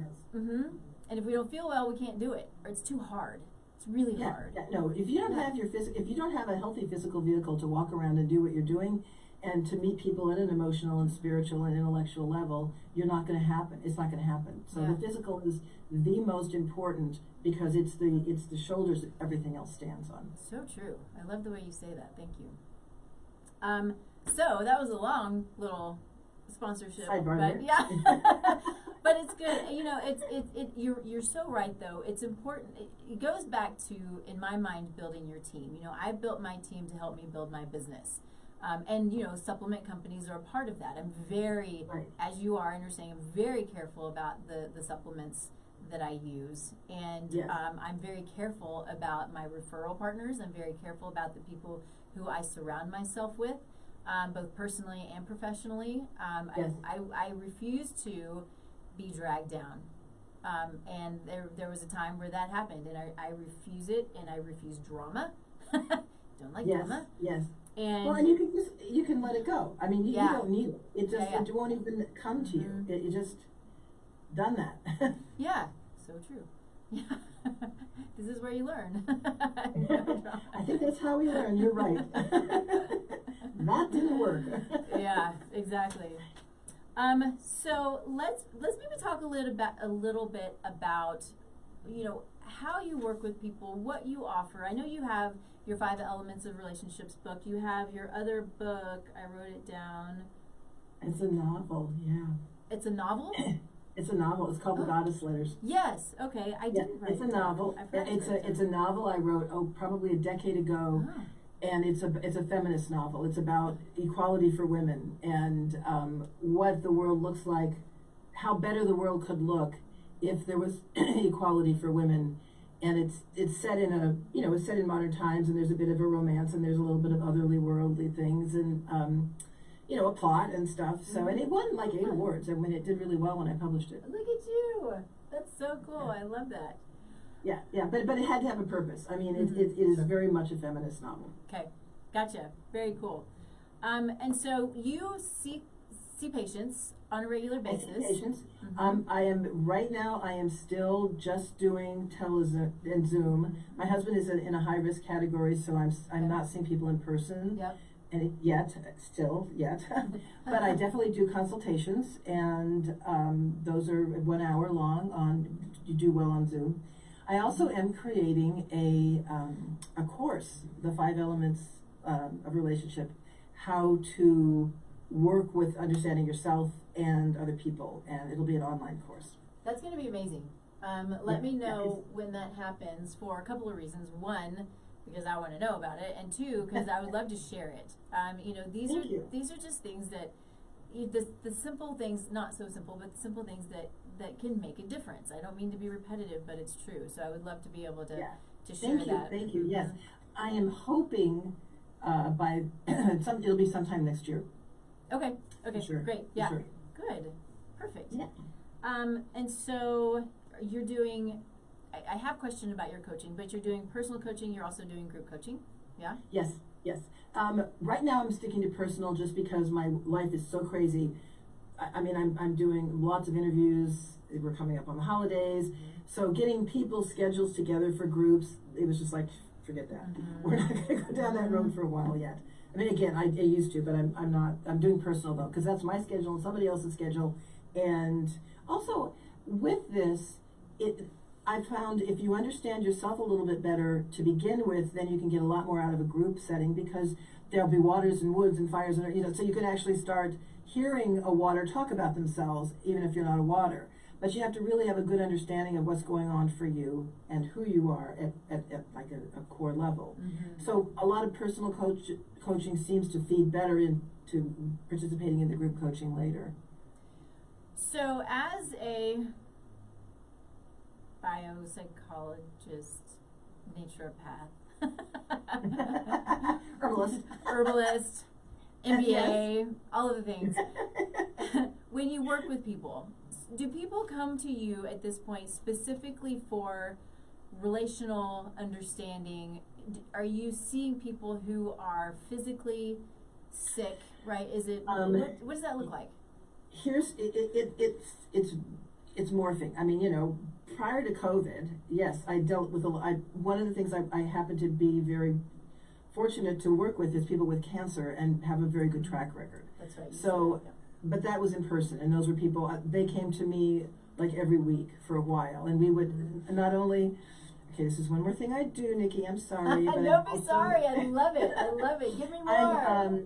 and if we don't feel well, we can't do it, or it's too hard. It's really hard. No, if you don't have if you don't have a healthy physical vehicle to walk around and do what you're doing, and to meet people at an emotional and spiritual and intellectual level, you're not going to happen. It's not going to happen. So the physical is the most important, because it's the shoulders that everything else stands on. So true. I love the way you say that. Thank you. So that was a long little sponsorship, but but it's good. You know, you're so right though. It's important. It goes back to, in my mind, building your team. You know, I built my team to help me build my business. And you know, supplement companies are a part of that. I'm very, as you are, and you're saying, I'm very careful about the supplements that I use, and I'm very careful about my referral partners. I'm very careful about the people who I surround myself with, both personally and professionally. I refuse to be dragged down, and there was a time where that happened, and I refuse it, and I refuse drama. Don't like drama. And well, and you can let it go. I mean, you don't need it. It just it won't even come to you. You just done that. So true. This is where you learn. I think that's how we learn. You're right. That didn't work. Exactly. So let's maybe talk a little bit about, you know, how you work with people, what you offer. I know you have your 5 Elements of Relationships book. You have your other book. I wrote it down. It's a novel, yeah. It's a novel? It's a novel. It's called The Goddess Letters. Yes. Okay. I didn't write it. It's a novel. It's a novel I wrote probably a decade ago, and it's a feminist novel. It's about equality for women and what the world looks like, how better the world could look if there was equality for women. And it's set in it's set in modern times, and there's a bit of a romance, and there's a little bit of otherly worldly things, and a plot and stuff. So, and it won like 8 awards, and when it did really well when I published it. Look at you! That's so cool. I love that. Yeah, but it had to have a purpose. I mean, it is very much a feminist novel. Okay, gotcha. Very cool. And so you see patients on a regular basis. I see patients. I am still just doing and Zoom. My husband is in a high risk category, so I'm not seeing people in person. Yep. And yet. But I definitely do consultations, and those are 1 hour long. You do well on Zoom. I also am creating a course, the 5 Elements of Relationship, how to work with understanding yourself and other people, and it'll be an online course. That's going to be amazing. Let me know when that happens for a couple of reasons. 1, because I want to know about it, and 2, because I would love to share it. These are just things that the simple things, not so simple, but the simple things that can make a difference. I don't mean to be repetitive, but it's true. So I would love to be able to share that. Thank you. Yes, I am hoping by it'll be sometime next year. Okay. Sure. Great. Yeah. Sure. Good. Perfect. Yeah. And so you're doing. I have a question about your coaching, but you're doing personal coaching. You're also doing group coaching. Yeah. Yes. Right now I'm sticking to personal just because my life is so crazy. I mean, I'm doing lots of interviews. We're coming up on the holidays, so getting people's schedules together for groups, it was just like, forget that. We're not going to go down that road for a while yet. I mean, again, I used to, but I'm not. I'm doing personal though, because that's my schedule and somebody else's schedule. And also with this, I found if you understand yourself a little bit better to begin with, then you can get a lot more out of a group setting, because there'll be waters and woods and fires, and so you can actually start hearing a water talk about themselves, even if you're not a water. But you have to really have a good understanding of what's going on for you and who you are at like a core level. So a lot of personal coaching seems to feed better into participating in the group coaching later. So as a biopsychologist, naturopath, herbalist, MBA, Yes. all of the things. When you work with people, do people come to you at this point specifically for relational understanding? Are you seeing people who are physically sick, right? Is it, what does that look like? It's morphing. I mean, prior to COVID, yes, I dealt with one of the things I happen to be very fortunate to work with is people with cancer and have a very good track record. That's right. So, but that was in person, and those were people, they came to me like every week for a while, and we would not only, okay, this is one more thing I do, Nikki, I'm sorry. But Don't be sorry, I love it, give me more.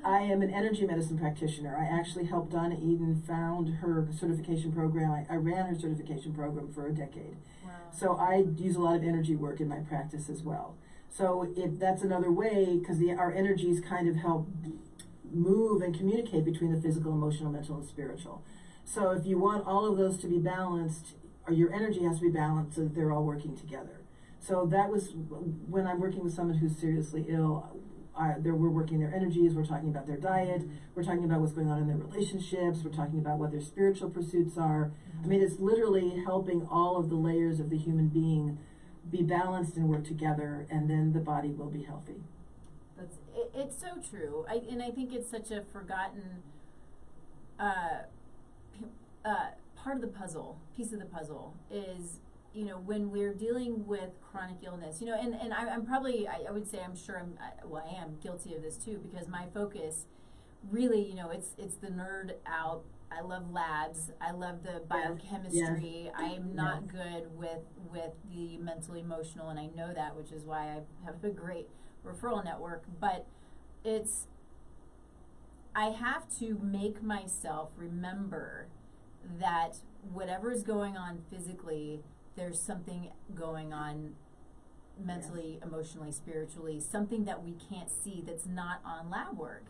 I am an energy medicine practitioner. I actually helped Donna Eden found her certification program. I ran her certification program for a decade. Wow. So I use a lot of energy work in my practice as well. So if that's another way, because our energies kind of help move and communicate between the physical, emotional, mental, and spiritual. So if you want all of those to be balanced, or your energy has to be balanced so that they're all working together. So that was when I'm working with someone who's seriously ill, we're working their energies, we're talking about their diet, we're talking about what's going on in their relationships, we're talking about what their spiritual pursuits are. I mean, it's literally helping all of the layers of the human being be balanced and work together, and then the body will be healthy. It's so true. And I think it's such a forgotten part of the puzzle, piece of the puzzle is, when we're dealing with chronic illness, and I'm probably, I would say, I'm sure I am guilty of this too, because my focus really, it's the nerd out I love labs. I love the biochemistry. Yes. I am not good with the mental emotional, and I know that, which is why I have a great referral network. But I have to make myself remember that whatever is going on physically, there's something going on mentally, emotionally, spiritually, something that we can't see that's not on lab work.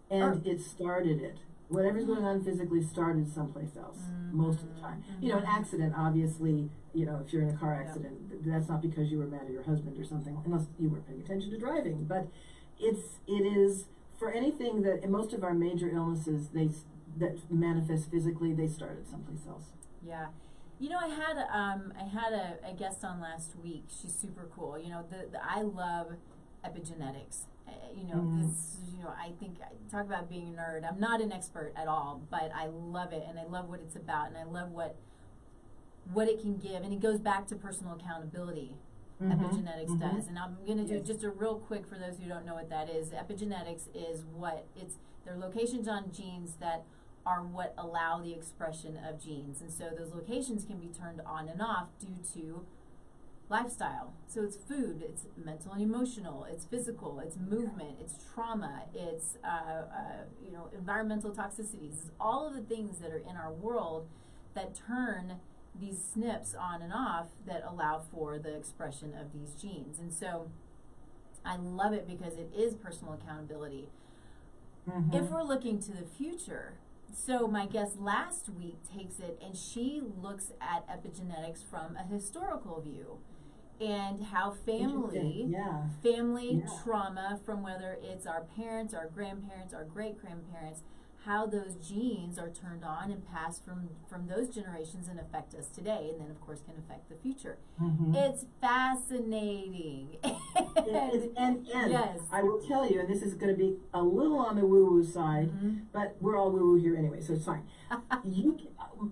And it started it. Whatever's going on physically started someplace else most of the time. You know, an accident, obviously, you know, if you're in a car accident, that's not because you were mad at your husband or something, unless you weren't paying attention to driving. But it is for anything that, in most of our major illnesses, that manifest physically, they started someplace else. Yeah. You know, I had a guest on last week. She's super cool. You know, I love epigenetics. You know, I think, talk about being a nerd. I'm not an expert at all, but I love it, and I love what it's about, and I love what it can give, and it goes back to personal accountability. Epigenetics does, and I'm going to do just a real quick for those who don't know what that is. Epigenetics is they're locations on genes that are what allow the expression of genes, and so those locations can be turned on and off due to lifestyle. So it's food, it's mental and emotional, it's physical, it's movement, it's trauma, it's you know, environmental toxicities. It's all of the things that are in our world that turn these SNPs on and off that allow for the expression of these genes. And so I love it because it is personal accountability. If we're looking to the future, so my guest last week takes it and she looks at epigenetics from a historical view, and how family trauma, from whether it's our parents, our grandparents, our great-grandparents, how those genes are turned on and passed from those generations and affect us today, and then of course can affect the future. It's fascinating. And yes, I will tell you, and this is going to be a little on the woo-woo side, but we're all woo-woo here anyway, so it's fine.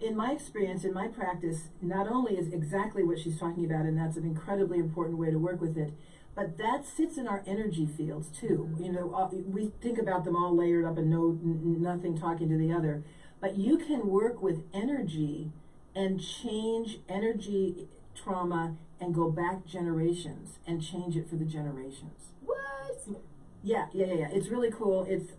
In my experience, in my practice, not only is exactly what she's talking about, and that's an incredibly important way to work with it, but that sits in our energy fields too. You know, we think about them all layered up and nothing talking to the other, but you can work with energy and change energy trauma and go back generations and change it for the generations. What? Yeah. It's really cool. It's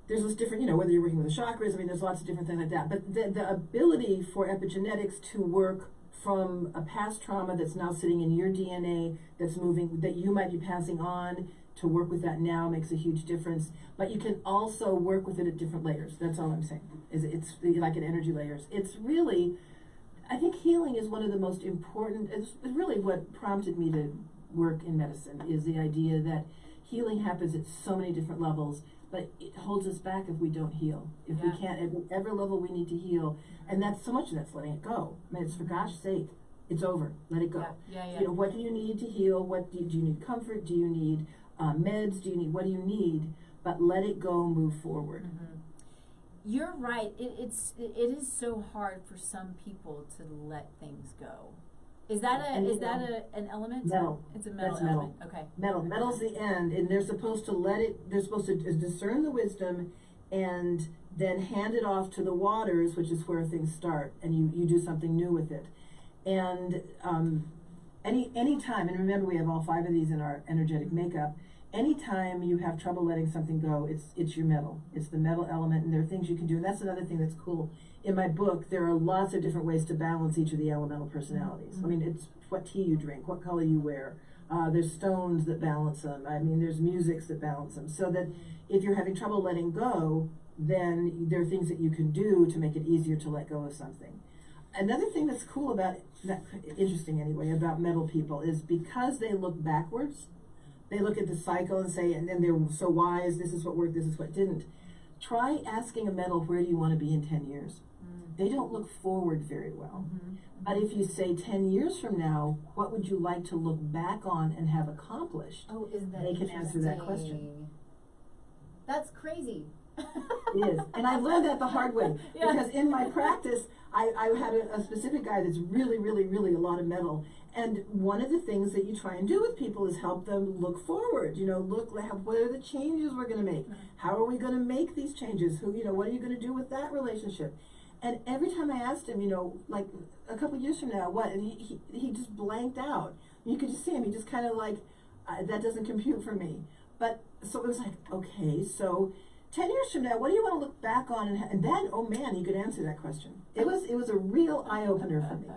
there's this different, you know, whether you're working with the chakras, I mean, there's lots of different things like that. But the ability for epigenetics to work from a past trauma that's now sitting in your DNA, that's moving, that you might be passing on, to work with that now makes a huge difference. But you can also work with it at different layers. That's all I'm saying. It's like in energy layers. It's really, I think healing is one of the most important, it's really what prompted me to work in medicine, is the idea that healing happens at so many different levels, but it holds us back if we don't heal. If we can't, at whatever level we need to heal, and that's so much of that's letting it go. I mean, it's for gosh sake, it's over. Let it go. You know, what do you need to heal? What do you need? Comfort? Do you need meds? Do you need, what do you need? But let it go. Move forward. You're right. It is so hard for some people to let things go. Is that an element? Metal. It's a metal That's element. metal. Okay. Metal's the end, and they're supposed to they're supposed to discern the wisdom and then hand it off to the waters, which is where things start, and you do something new with it. And any time, and remember we have all 5 of these in our energetic makeup, anytime you have trouble letting something go, it's your metal. It's the metal element, and there are things you can do. And that's another thing that's cool. In my book, there are lots of different ways to balance each of the elemental personalities. I mean, it's what tea you drink, what color you wear. There's stones that balance them. I mean, there's musics that balance them. So that if you're having trouble letting go, then there are things that you can do to make it easier to let go of something. Another thing that's cool about, interesting anyway, about metal people is because they look backwards, they look at the cycle and say, and then they're so wise, this is what worked, this is what didn't. Try asking a metal, where do you want to be in 10 years? They don't look forward very well. But if you say 10 years from now, what would you like to look back on and have accomplished? Oh, isn't that they can answer that question. That's crazy. It is. And I learned that the hard way. Yeah. Because in my practice, I had a specific guy that's really, really, really a lot of metal. And one of the things that you try and do with people is help them look forward. You know, look, what are the changes we're going to make? How are we going to make these changes? Who, you know, what are you going to do with that relationship? And every time I asked him, you know, like a couple years from now, what? And he just blanked out. You could just see him. He just kind of like, that doesn't compute for me. But so it was like, okay, so 10 years from now, what do you want to look back on? And then, oh man, he could answer that question. It was a real eye opener for me.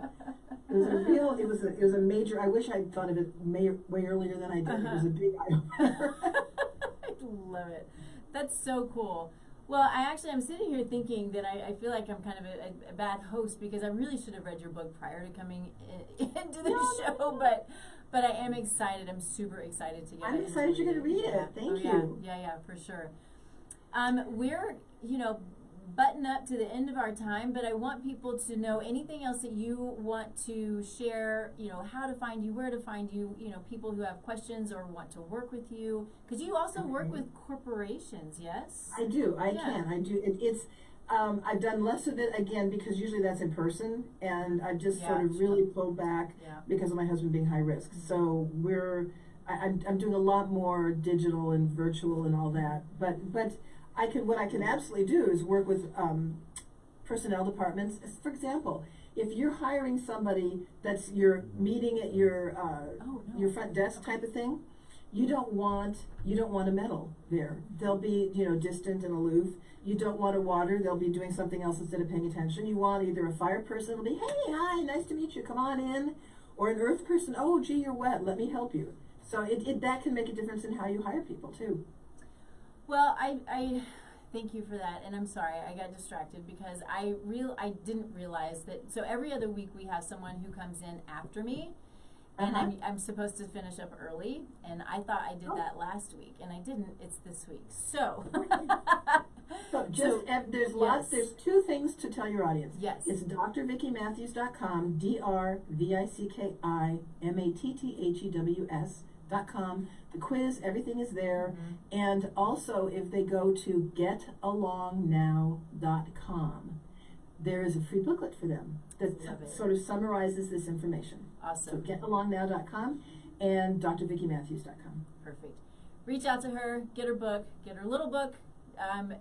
It was a major. I wish I'd thought of it way earlier than I did. It was a big eye opener. I love it. That's so cool. Well, I'm sitting here thinking that I feel like I'm kind of a bad host because I really should have read your book prior to coming into the show, but I am excited. I'm super excited to get it. I'm excited you're going to read it. Thank you. Yeah, for sure. We're, button up to the end of our time, but I want people to know anything else that you want to share, how to find you, where to find you, people who have questions or want to work with you, because you also work with corporations, yes? I do. I do. It's I've done less of it, again, because usually that's in person, and I've just sort of really pulled back because of my husband being high risk. So I'm doing a lot more digital and virtual and all that, but what I can absolutely do is work with personnel departments. For example, if you're hiring somebody that's your meeting at your front desk type of thing, you don't want a metal there. They'll be distant and aloof. You don't want a water. They'll be doing something else instead of paying attention. You want either a fire person will be, hey, hi, nice to meet you, come on in, or an earth person, oh gee, you're wet, let me help you. So that can make a difference in how you hire people too. Well, I thank you for that, and I'm sorry I got distracted because I didn't realize that. So every other week we have someone who comes in after me, and I'm supposed to finish up early, and I thought I did that last week, and I didn't. It's this week, so. There's two things to tell your audience. Yes. It's drvickimatthews.com, drvickimatthews.com. The quiz, everything is there. And also, if they go to getalongnow.com, there is a free booklet for them that sort of summarizes this information. Awesome. So getalongnow.com and drvickimatthews.com. Perfect. Reach out to her, get her book, get her little book, and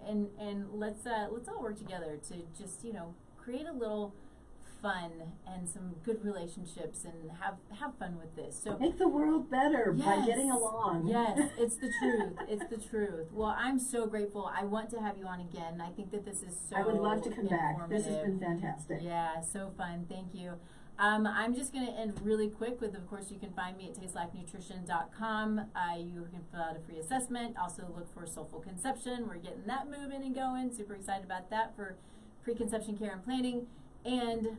let's all work together to just create a little fun and some good relationships and have fun with this. So make the world better by getting along. Yes, it's the truth. It's the truth. Well, I'm so grateful. I want to have you on again. I think that this is so I would love to come back. This has been fantastic. Yeah, so fun. Thank you. I'm just going to end really quick with, of course, you can find me at tastelifenutrition.com. You can fill out a free assessment. Also look for Soulful Conception. We're getting that moving and going. Super excited about that for preconception care and planning. And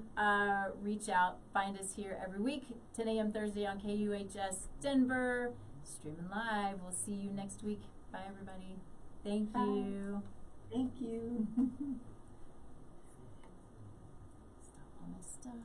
reach out. Find us here every week, 10 a.m. Thursday on KUHS Denver. Streaming live. We'll see you next week. Bye, everybody. Thank you. Thank you. Stop all my stuff.